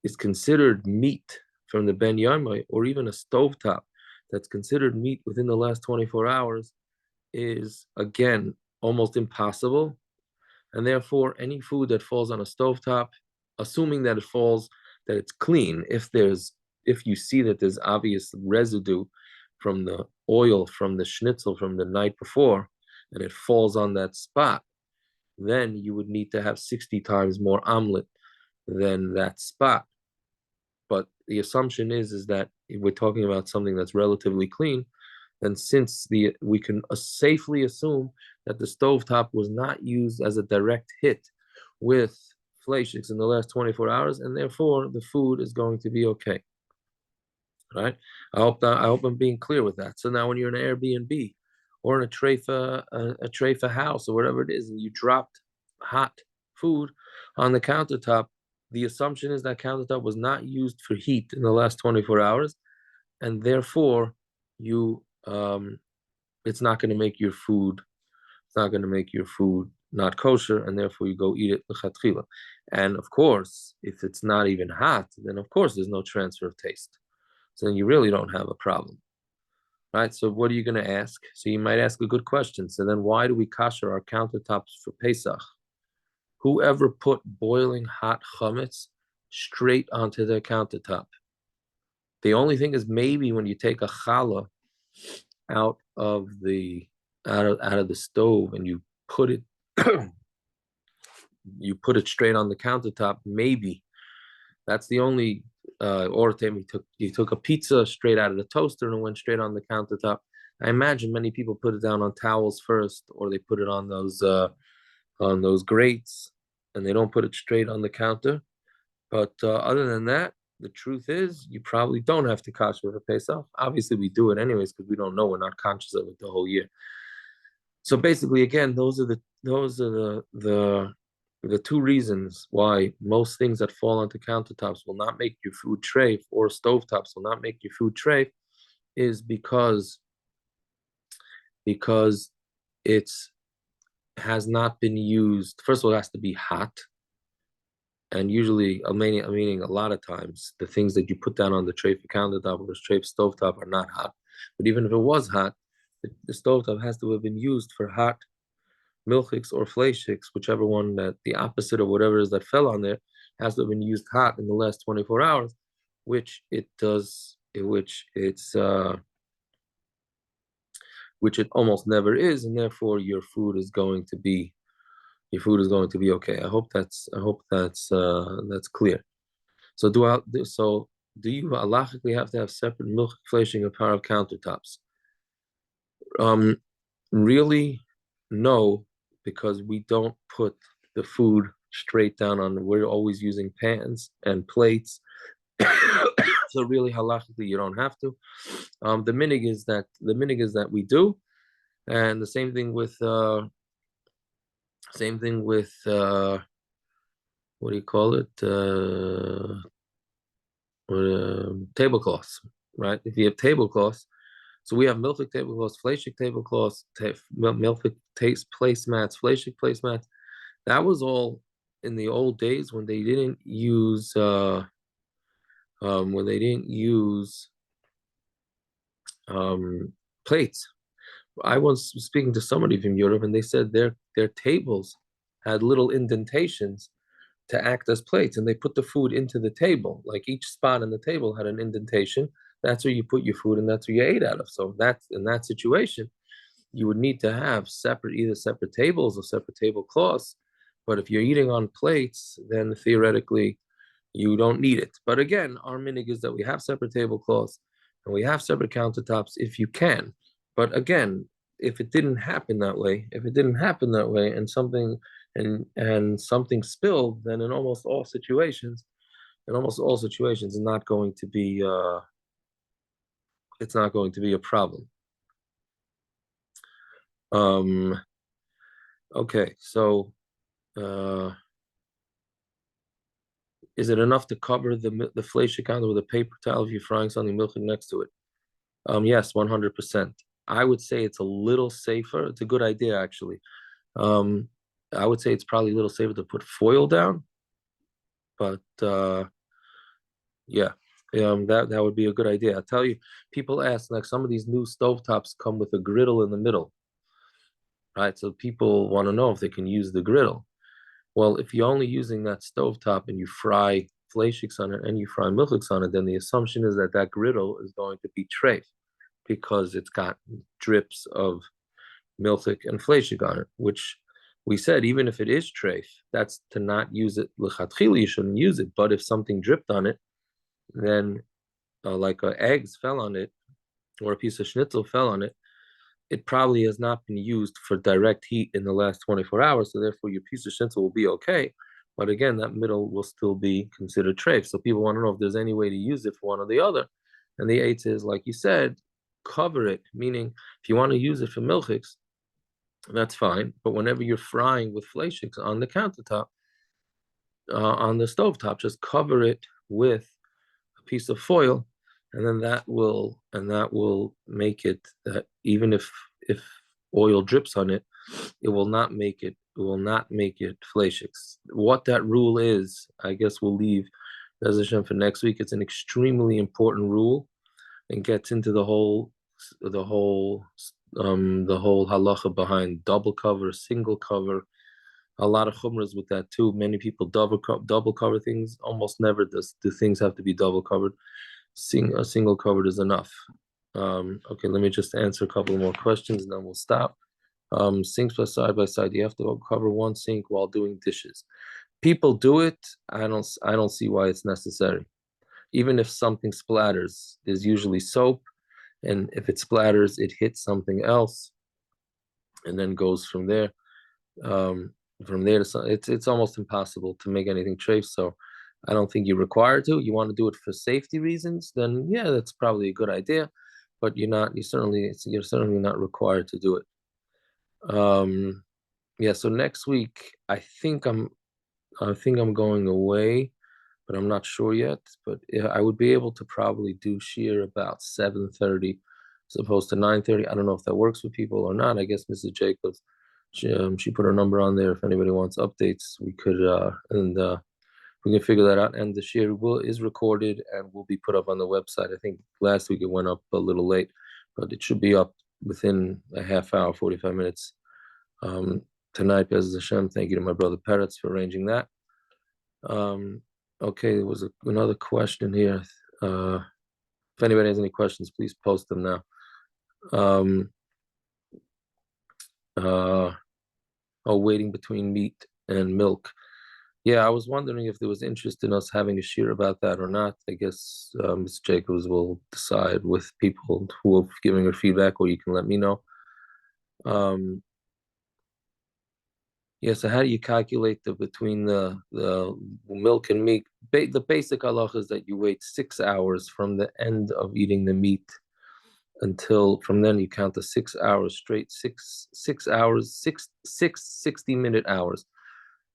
is considered meat from the Ben Yomai, or even a stovetop that's considered meat within the last 24 hours, is again almost impossible. And therefore, any food that falls on a stovetop, assuming that it falls, that it's clean, if you see that there's obvious residue from the oil from the schnitzel from the night before, and it falls on that spot, then you would need to have 60 times more omelet than that spot. But the assumption is that if we're talking about something that's relatively clean, then since we can safely assume that the stovetop was not used as a direct hit with fleischiks in the last 24 hours, and therefore the food is going to be okay. Right? I hope I'm being clear with that. So now when you're in an Airbnb or in a treifa house or whatever it is, and you dropped hot food on the countertop, the assumption is that countertop was not used for heat in the last 24 hours, and therefore you it's not going to make your food not kosher, and therefore you go eat it l'chatchila. And of course, if it's not even hot, then of course there's no transfer of taste. So then you really don't have a problem, right? So what are you going to ask? So you might ask a good question. So then why do we kasher our countertops for Pesach? Whoever put boiling hot chametz straight onto their countertop? The only thing is maybe when you take a challah out of the stove and you put it straight on the countertop, maybe that's the only or you took a pizza straight out of the toaster and it went straight on the countertop. I imagine many people put it down on towels first, or they put it on those grates, and they don't put it straight on the counter. But other than that, the truth is you probably don't have to kasher for Pesach. Obviously, we do it anyways because we don't know. We're not conscious of it the whole year. So basically, again, those are the two reasons why most things that fall onto countertops will not make your food treif, or stovetops will not make your food treif, is because it has not been used. First of all, it has to be hot. And usually, meaning a lot of times, the things that you put down on the treif countertop or the treif stovetop are not hot. But even if it was hot, the stovetop has to have been used for hot milchiks or fleischiks, whichever one, that the opposite of whatever it is that fell on there, has to have been used hot in the last 24 hours, which it does, which it almost never is, and therefore your food is going to be okay. I hope that's clear. So do you halachically have to have separate milk, fleishing, and power of countertops? Really, no, because we don't put the food straight down on. We're always using pans and plates. So really, halachically, you don't have to. The minig is that we do, and the same thing with what do you call it? Tablecloths, right? If you have tablecloths, so we have milchik tablecloths, fleishik tablecloths, milchik placemats, fleishik placemats. That was all in the old days when they didn't use plates. I was speaking to somebody from Europe, and they said their tables had little indentations to act as plates, and they put the food into the table. Like each spot in the table had an indentation. That's where you put your food, and that's where you ate out of. So that's in that situation, you would need to have either separate tables or separate tablecloths. But if you're eating on plates, then theoretically you don't need it. But again, our minig is that we have separate tablecloths and we have separate countertops if you can. But again, if it didn't happen that way, and something spilled, then in almost all situations, it's not going to be a problem. Um, okay, so is it enough to cover the fleishik counter with a paper towel if you're frying something milking next to it? Yes, 100%. I would say it's a little safer. It's a good idea, actually. Um, I would say it's probably a little safer to put foil down, but yeah, that would be a good idea. I tell you, people ask like some of these new stovetops come with a griddle in the middle, right? So people want to know if they can use the griddle. Well, if you're only using that stovetop and you fry fleischiks on it and you fry milchiks on it, then the assumption is that that griddle is going to be treif because it's got drips of milchik and fleishik on it, which we said even if it is treif, that's to not use it lechatchila. You shouldn't use it. But if something dripped on it, then like eggs fell on it or a piece of schnitzel fell on it, it probably has not been used for direct heat in the last 24 hours. So therefore, your piece of schnitzel will be okay. But again, that middle will still be considered treif. So people want to know if there's any way to use it for one or the other. And the eighth is, like you said, cover it. Meaning, if you want to use it for milchiks, that's fine. But whenever you're frying with fleischiks on the countertop, on the stovetop, just cover it with a piece of foil, and then that will make it that even if oil drips on it, it will not make it fleischiks. What that rule is, I guess we'll leave Bez Hashem for next week. It's an extremely important rule and gets into the whole the whole halacha behind double cover, single cover. A lot of chumras with that too. Many people double cover things. Almost never do things have to be double covered. A single covered is enough. Okay, let me just answer a couple more questions and then we'll stop. Sinks are side by side. You have to cover one sink while doing dishes. People do it. I don't see why it's necessary. Even if something splatters, there's usually soap, and if it splatters, it hits something else, and then goes from there. From there to it's almost impossible to make anything trace. So I don't think you're required to. You want to do it for safety reasons, then yeah, that's probably a good idea. But you're certainly not required to do it. Yeah. So next week, I think I'm going away, but I'm not sure yet. But yeah, I would be able to probably do shear about 7:30, as opposed to 9:30. I don't know if that works for people or not. I guess Mrs. Jacobs, she put her number on there. If anybody wants updates, we could and we can figure that out. And the shear is recorded and will be put up on the website. I think last week it went up a little late, but it should be up within a half hour, 45 minutes. Tonight, Bez Hashem, thank you to my brother Peretz for arranging that. Okay, there was another question here. If anybody has any questions, please post them now. Um, Waiting between meat and milk. Yeah, I was wondering if there was interest in us having a shir about that or not. I guess Ms. Jacobs will decide with people who are giving her feedback, or you can let me know. Um, Yeah, so how do you calculate between the milk and meat? The basic halacha is that you wait 6 hours from the end of eating the meat until from then you count the 6 hours straight, six hours, six 60-minute hours.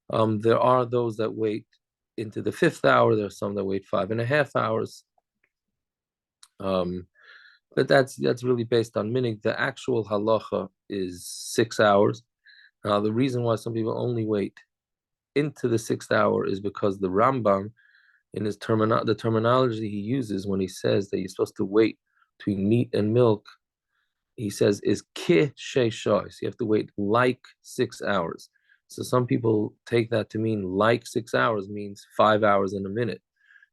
There are those that wait into the fifth hour. There are some that wait 5.5 hours. But that's really based on minig. The actual halacha is 6 hours. Now, the reason why some people only wait into the sixth hour is because the Rambam, in the terminology he uses when he says that you're supposed to wait between meat and milk, he says is ki sheishoy. So you have to wait like 6 hours. So some people take that to mean like 6 hours means 5 hours and a minute.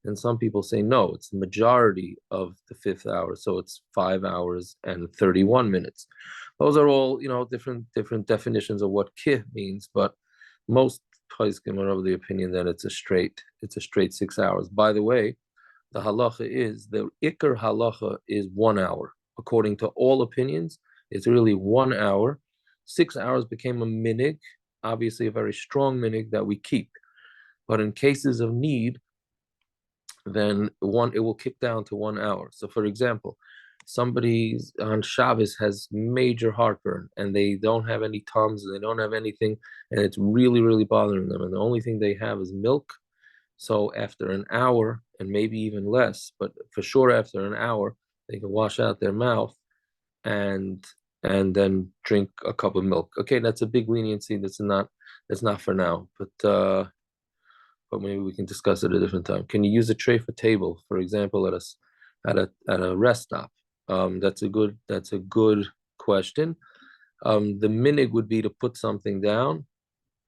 And some people say no, it's the majority of the fifth hour, so it's 5 hours and 31 minutes. Those are all different definitions of what kih means, but most poskim are of the opinion that it's a straight 6 hours. By the way, the ikar halacha is 1 hour. According to all opinions, it's really 1 hour. 6 hours became a minig, obviously a very strong minig that we keep. But in cases of need, then it will kick down to 1 hour. So for example, somebody on Shabbos has major heartburn and they don't have any Tums and they don't have anything, and it's really, really bothering them. And the only thing they have is milk. So after an hour, and maybe even less, but for sure after an hour, they can wash out their mouth and then drink a cup of milk. Okay, that's a big leniency. That's not for now, but maybe we can discuss it at a different time. Can you use a tray for table, for example, at a rest stop? That's a good question. The minig would be to put something down,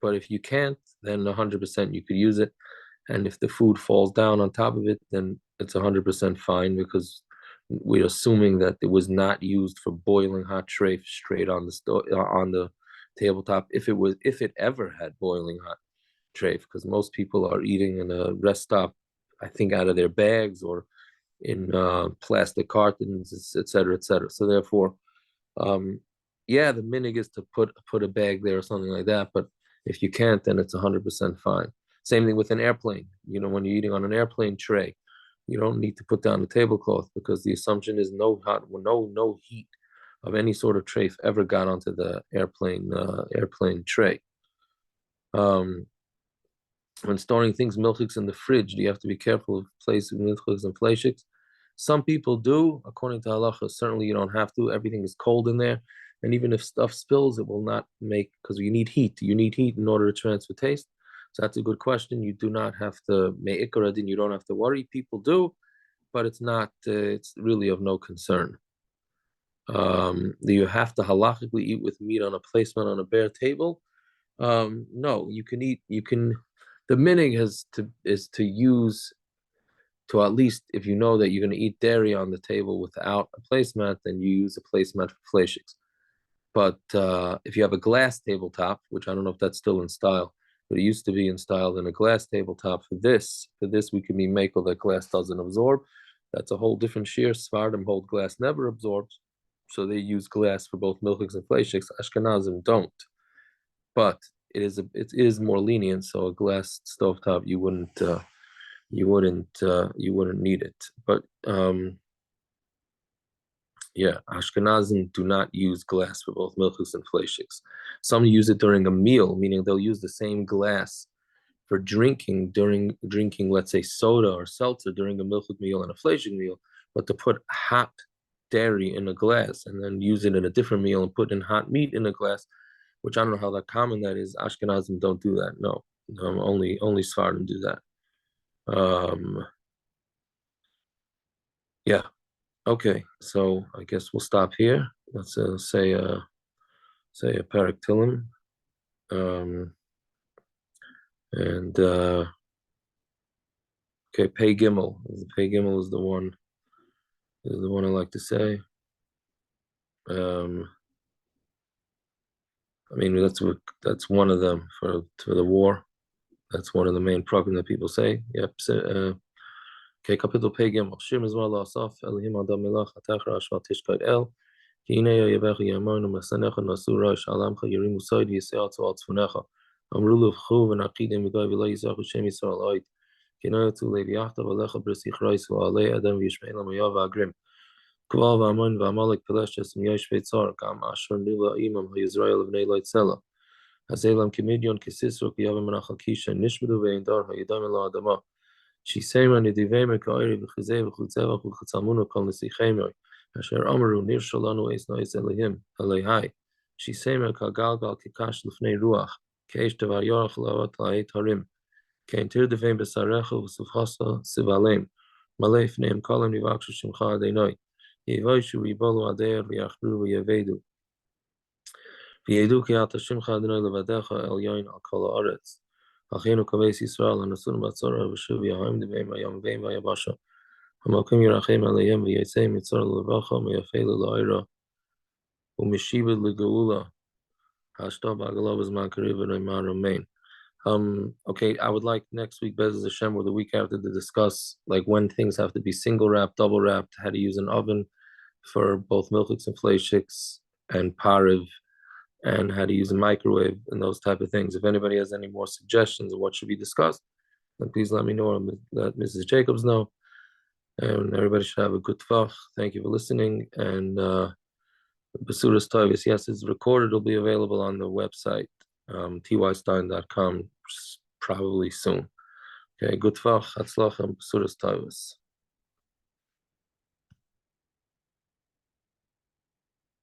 but if you can't, then 100% you could use it. And if the food falls down on top of it, then it's 100% fine because we're assuming that it was not used for boiling hot tray straight on the on the tabletop. If it ever had boiling hot tray, because most people are eating in a rest stop, I think, out of their bags or in plastic cartons, et cetera, et cetera. So therefore, yeah, the minig is to put a bag there or something like that. But if you can't, then it's 100% fine. Same thing with an airplane. When you're eating on an airplane tray, you don't need to put down the tablecloth because the assumption is no heat of any sort of tray ever got onto the airplane tray. When storing things, milchiks in the fridge, do you have to be careful of placing milchiks and fleishiks? Some people do, according to halacha. Certainly, you don't have to. Everything is cold in there, and even if stuff spills, it will not make, because you need heat. You need heat in order to transfer taste. So that's a good question. You do not have to me'ikaradin. You don't have to worry. People do, but it's not. It's really of no concern. Do you have to halachically eat with meat on a placement on a bare table? No, you can eat. You can. The minig is to use, to at least, if you know that you're going to eat dairy on the table without a placemat, then you use a placemat for fleishiks. But if you have a glass tabletop, which I don't know if that's still in style, but it used to be in style, then a glass tabletop for this we can be makel that glass doesn't absorb. That's a whole different shear. Sfardim hold glass never absorbs, so they use glass for both milchiks and fleishiks. Ashkenazim don't, but it is more lenient. So a glass stovetop, you wouldn't need it. But yeah, Ashkenazim do not use glass for both milchiks and fleishiks. Some use it during a meal, meaning they'll use the same glass for drinking, let's say, soda or seltzer during a milchik meal and a fleishik meal, but to put hot dairy in a glass and then use it in a different meal and put in hot meat in a glass, which I don't know how that common that is. Ashkenazim don't do that. No, only Sfardim do that. Yeah. Okay. So I guess we'll stop here. Let's say a parak tilim. And okay, pay gimel. Pay gimel is the one I like to say. I mean, that's one of them for the war. That's one of the main programs that people say. Yep. Okay, kapitel pay gimel. Shir mizmar la'asaf Elohim adam melach atachra ashval tishkait el. Ki hine yavecha yamoinu masanecha nasu rosh alamcha yirimu soid yiseatzu al tzfunecha. Amru levchu v'naqidim v'goy v'lo yizachu shem Yisrael oid. Ki no yatzu leviachta v'lecha b'risich reis v'alei adam v'yishmein l'mayav v'agrim. Kval v'amon v'amalek peleshes m'yosh v'etzar gam asher nila imam ha'yisrael v'nei loit sela. Hazelam kimidyon kisisro ki yavim menachal kisha nishmedu v'eindar ha'yidam ela adama. Shisema nidivema ka'iri v'chizeh v'chutzeva v'chutzamunu kol nesichemoi. Asher amaru nir shalanu eis nois elihim elihai. Shisema ka'galgal kikash l'fnei ruach. Keish tevar yorach la'ot la'et harim. Kein tir devem b'sarecha v'sufhasa sivalem. Malei fneim kolam nivakshu shimcha adeinoi. Yevoishu v'yibolu adeir v'yachru v'yevedu. V'yedu ki ata shimcha adeinoi levadecha el yoin al kol ha'aretz. Achinu kaveis Yisrael anasun batzora v'shuv yahaim devem v'yam v'yam v'yabasha. Hamakim yirachem aleihem v'yetzei mitzor levacha v'yafei l'la'ira u'mishibed l'geula hashta b'agalav zman kariv v'neimar amen. Okay, I would like next week, Bez Hashem, or the week after, to discuss like when things have to be single wrapped, double wrapped, how to use an oven for both milchiks and fleishiks and pariv, and how to use a microwave and those type of things. If anybody has any more suggestions of what should be discussed, then please let me know, or let Mrs. Jacobs know. And everybody should have a good Tvach. Thank you for listening. And Basuras Toivis, yes, it's recorded. It'll be available on the website, tystein.com, probably soon. Okay, good Tvach, Hatzlach, and Basuras Toivis.